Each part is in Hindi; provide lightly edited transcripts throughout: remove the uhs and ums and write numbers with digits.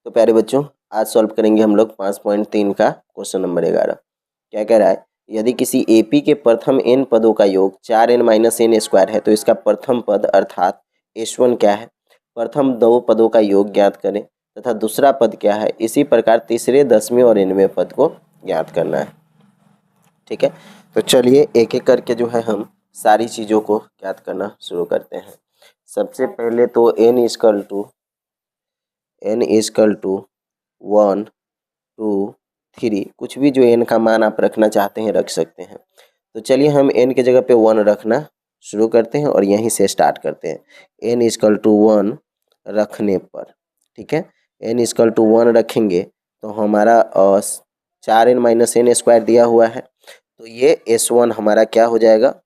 तो प्यारे बच्चों, आज सॉल्व करेंगे हम लोग 5.3 का क्वेश्चन नंबर 11। क्या कह रहा है, यदि किसी एपी के प्रथम n पदों का योग 4n माइनस एन स्क्वायर है तो इसका प्रथम पद अर्थात s1 क्या है, प्रथम दो पदों का योग ज्ञात करें तथा दूसरा पद क्या है। इसी प्रकार तीसरे, 10वें और 9वें पद को ज्ञात करना है। ठीक है, तो चलिए एक एक करके जो है हम सारी चीज़ों को ज्ञात करना शुरू करते हैं। सबसे पहले तो n इजकल टू 1 2 3, कुछ भी जो n का मान आप रखना चाहते हैं रख सकते हैं। तो चलिए हम n के जगह पे 1 रखना शुरू करते हैं और यहीं से स्टार्ट करते हैं। n इजकल टू 1 रखने पर, ठीक है, n इजकल टू 1 रखेंगे तो हमारा 4n माइनस एन स्क्वायर दिया हुआ है, तो ये s1 हमारा क्या हो जाएगा,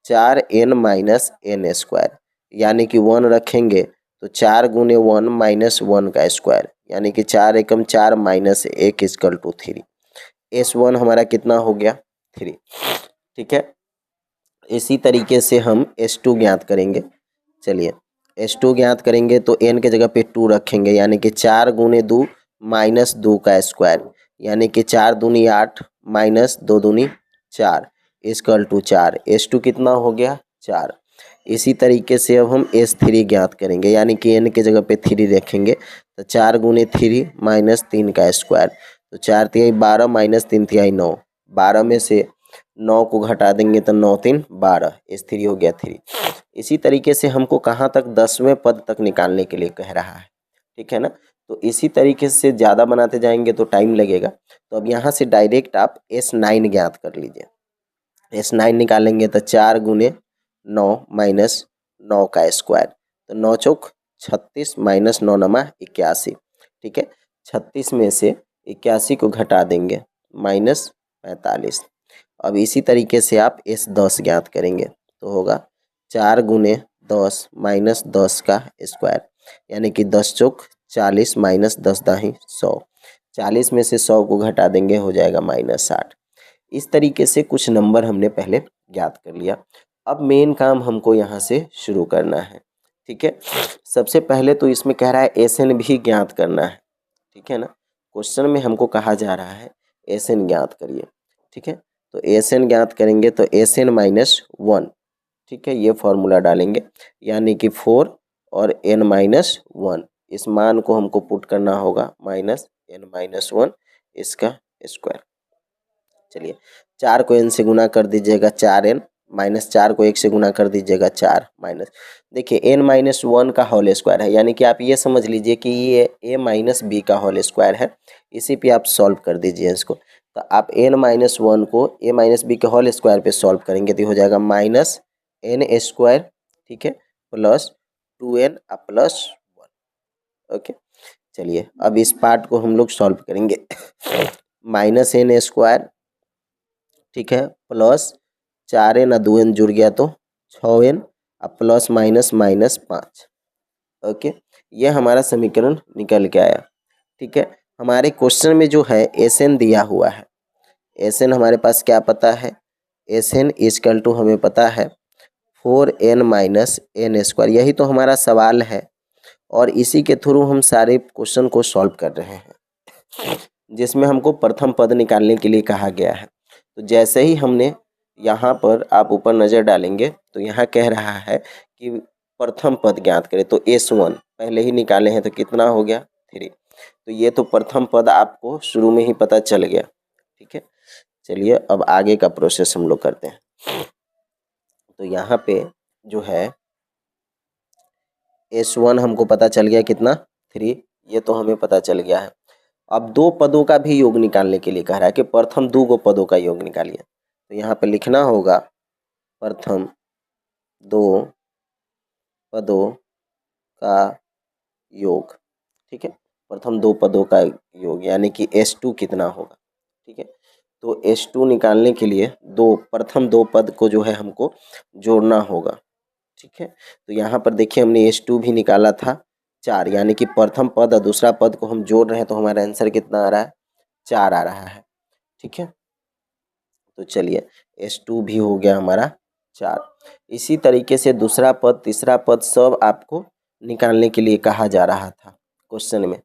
4n माइनस एन स्क्वायर, यानी कि 1 रखेंगे तो 4 गुने 1 माइनस 1 का स्क्वायर, यानी कि 4 एकम 4 माइनस 1 इजकल टू 3। s1 हमारा कितना हो गया, 3। ठीक है, इसी तरीके से हम s2 ज्ञात करेंगे। चलिए s2 ज्ञात करेंगे तो n के जगह पे 2 रखेंगे, यानी कि 4 गुने 2 माइनस 2 का स्क्वायर, यानी कि 4 दूनी 8 माइनस 2 दूनी 4 इजकल टू 4। s2 कितना हो गया, 4। इसी तरीके से अब हम s3 ज्ञात करेंगे, यानी कि n के जगह पे 3 रखेंगे तो 4 गुने 3 माइनस 3 का स्क्वायर, तो 4 तिहाई 12 माइनस 3 तिहाई 9, 12 में से 9 को घटा देंगे तो 9 3 12, s3 हो गया 3। इसी तरीके से हमको कहाँ तक, 10वें पद तक निकालने के लिए कह रहा है। ठीक है ना, तो इसी तरीके से ज़्यादा बनाते जाएंगे तो टाइम लगेगा। तो अब यहाँ से डायरेक्ट आप s9 ज्ञात कर लीजिए। s9 निकालेंगे तो 4 गुने 9 माइनस 9 का स्क्वायर, तो 9 चौक 36 माइनस 9 नमा 81। ठीक है, 36 में से 81 को घटा देंगे माइनस 45। अब इसी तरीके से आप s10 ज्ञात करेंगे तो होगा 4 गुने 10 माइनस 10 का स्क्वायर, यानी कि 10 चौक 40 माइनस 10 दाही 100, 40 में से 100 को घटा देंगे हो जाएगा माइनस 60। इस तरीके से कुछ नंबर हमने पहले ज्ञात कर लिया। अब मेन काम हमको यहाँ से शुरू करना है। ठीक है, सबसे पहले तो इसमें कह रहा है एसएन भी ज्ञात करना है। ठीक है ना, क्वेश्चन में हमको कहा जा रहा है एसएन ज्ञात करिए। ठीक है, तो एसएन ज्ञात करेंगे तो एसएन माइनस 1, ठीक है, ये फॉर्मूला डालेंगे, यानी कि 4 और n माइनस 1, इस मान को हमको पुट करना होगा माइनस n माइनस 1 इसका स्क्वायर। चलिए 4 को n से गुना कर दीजिएगा 4n, माइनस 4 को 1 से गुना कर दीजिएगा 4 माइनस, देखिए n माइनस 1 का होल स्क्वायर है, यानी कि आप ये समझ लीजिए कि ये a माइनस बी का होल स्क्वायर है। इसी पे आप सॉल्व कर दीजिए इसको, तो आप n माइनस 1 को a माइनस बी के होल स्क्वायर पे सॉल्व करेंगे तो हो जाएगा माइनस n स्क्वायर, ठीक है, प्लस 2n प्लस 1। ओके, चलिए अब इस पार्ट को हम लोग सॉल्व करेंगे। माइनस n स्क्वायर, ठीक है, प्लस 4n 2n जुड़ गया तो 6n plus minus minus 5। Okay, ये हमारा समीकरण निकल के आया। ठीक है, हमारे क्वेश्चन में जो है एसएन दिया हुआ है, एसएन हमारे पास क्या पता है, एसएन इजकल टू हमें पता है 4n माइनस एन स्क्वायर, यही तो हमारा सवाल है और इसी के थ्रू हम सारे क्वेश्चन को सॉल्व कर रहे हैं, जिसमें हमको प्रथम पद निकालने के लिए कहा गया है। तो जैसे ही हमने यहाँ पर आप ऊपर नज़र डालेंगे तो यहाँ कह रहा है कि प्रथम पद ज्ञात करें, तो s1 पहले ही निकाले हैं तो कितना हो गया 3, तो ये तो प्रथम पद आपको शुरू में ही पता चल गया। ठीक है, चलिए अब आगे का प्रोसेस हम लोग करते हैं। तो यहाँ पे जो है s1 हमको पता चल गया कितना 3, ये तो हमें पता चल गया है। अब दो पदों का भी योग निकालने के लिए कह रहा है कि प्रथम 2 पदों का योग निकालिए, तो यहाँ पे लिखना होगा प्रथम 2 पदों का योग। ठीक है, प्रथम 2 पदों का योग यानी कि s2 कितना होगा। ठीक है, तो s2 निकालने के लिए प्रथम 2 पद को जो है हमको जोड़ना होगा। ठीक है, तो यहाँ पर देखिए हमने s2 भी निकाला था 4, यानी कि प्रथम पद और दूसरा पद को हम जोड़ रहे हैं तो हमारा आंसर कितना आ रहा है, 4 आ रहा है। ठीक है, तो चलिए s2 भी हो गया हमारा 4। इसी तरीके से दूसरा पद, तीसरा पद सब आपको निकालने के लिए कहा जा रहा था क्वेश्चन में।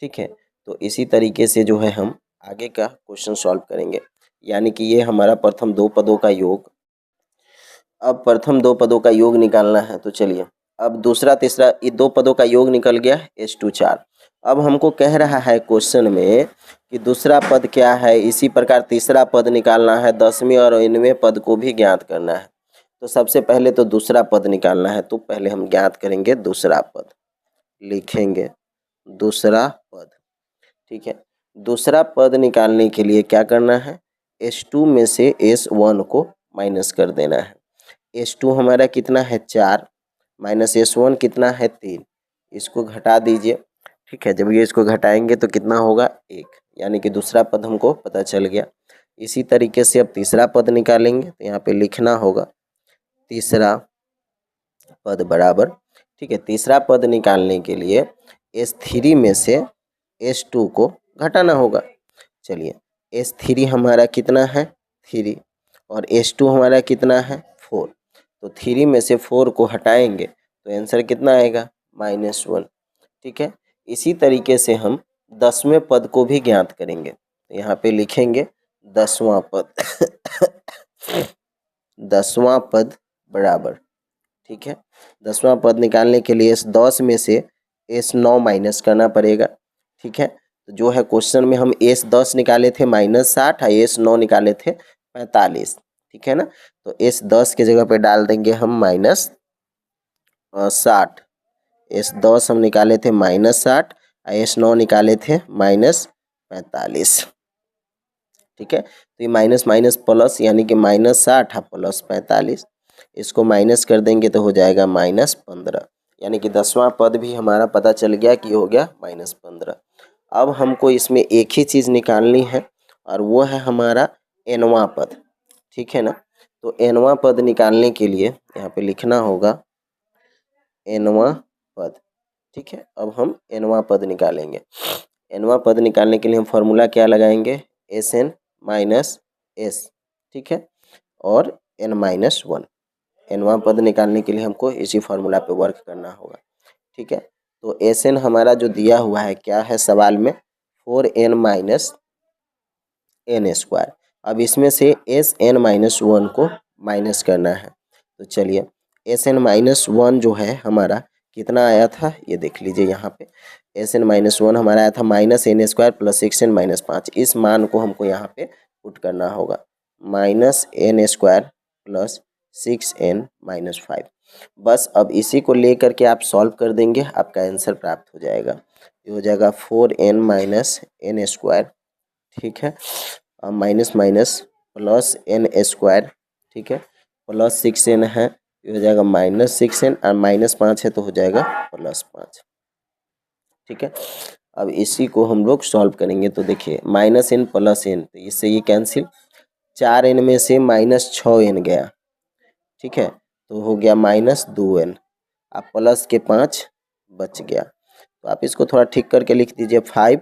ठीक है। तो इसी तरीके से जो है हम आगे का क्वेश्चन सॉल्व करेंगे, यानी कि ये हमारा प्रथम दो पदों का योग। अब प्रथम दो पदों का योग निकालना है, तो चलिए अब दूसरा तीसरा ये दो पदों का योग निकल गया H2 4। अब हमको कह रहा है क्वेश्चन में कि दूसरा पद क्या है, इसी प्रकार तीसरा पद निकालना है, 10वें और 9वें पद को भी ज्ञात करना है। तो सबसे पहले तो दूसरा पद निकालना है, तो पहले हम ज्ञात करेंगे दूसरा पद, लिखेंगे दूसरा पद। ठीक है, दूसरा पद निकालने के लिए क्या करना है, H2 में से S1 को माइनस कर देना है। H2 हमारा कितना है 4, माइनस S1 कितना है 3, इसको घटा दीजिए। ठीक है, जब ये इसको घटाएंगे तो कितना होगा 1, यानी कि दूसरा पद हमको पता चल गया। इसी तरीके से अब तीसरा पद निकालेंगे, तो यहाँ पे लिखना होगा तीसरा पद बराबर। ठीक है, तीसरा पद निकालने के लिए S3 में से S2 को घटाना होगा। चलिए S3 हमारा कितना है 3 और S2 हमारा कितना है 4, तो 3 में से 4 को हटाएंगे तो आंसर कितना आएगा -1। ठीक है, इसी तरीके से हम 10वें पद को भी ज्ञात करेंगे, तो यहाँ पे लिखेंगे 10वां पद 10वां पद बराबर। ठीक है, 10वां पद निकालने के लिए इस 10 में से S9 माइनस करना पड़ेगा। ठीक है, तो जो है क्वेश्चन में हम S10 निकाले थे -60 और S9 निकाले थे 45। ठीक है ना, तो S10 के जगह पे डाल देंगे हम -60, S10 हम निकाले थे -60 और S9 निकाले थे -45। ठीक है, तो ये माइनस माइनस प्लस, यानी कि -60 प्लस 45, इसको माइनस कर देंगे तो हो जाएगा -15, यानी कि 10वां पद भी हमारा पता चल गया कि हो गया -15। अब हमको इसमें एक ही चीज़ निकालनी है और वो है हमारा nवां पद। ठीक है ना, तो nवां पद निकालने के लिए यहाँ पे लिखना होगा nवां पद। ठीक है, अब हम nवां पद निकालेंगे। nवां पद निकालने के लिए हम फॉर्मूला क्या लगाएंगे, Sn माइनस S। ठीक है, और n-1। nवां पद निकालने के लिए हमको इसी फार्मूला पे वर्क करना होगा। ठीक है, तो Sn हमारा जो दिया हुआ है क्या है सवाल में, 4n माइनस n स्क्वायर। अब इसमें से Sn-1 को माइनस करना है, तो चलिए Sn-1 जो है हमारा कितना आया था ये देख लीजिए। यहाँ पे Sn-1 हमारा आया था -n स्क्वायर प्लस 6n-5। इस मान को हमको यहाँ पे पुट करना होगा, -n स्क्वायर प्लस 6n-5। बस अब इसी को लेकर के आप सॉल्व कर देंगे, आपका आंसर प्राप्त हो जाएगा। ये हो जाएगा 4n माइनस n स्क्वायर। ठीक है, अब minus minus plus n square. ठीक है, प्लस 6n है, ये हो जाएगा -6n और -5 है तो हो जाएगा +5। ठीक है, अब इसी को हम लोग सॉल्व करेंगे, तो देखिए -n प्लस n, तो इससे ये कैंसिल, 4n में से -6n गया। ठीक है, तो हो गया -2n, अब प्लस के 5 बच गया, तो आप इसको थोड़ा ठीक करके लिख दीजिए 5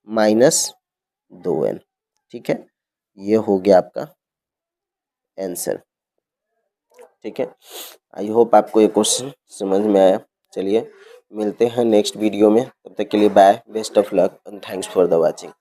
-2n। ठीक है, ये हो गया आपका आंसर। ठीक है, आई होप आपको ये क्वेश्चन समझ में आया। चलिए मिलते हैं नेक्स्ट वीडियो में, तब तक के लिए bye, best of luck and thanks for the watching.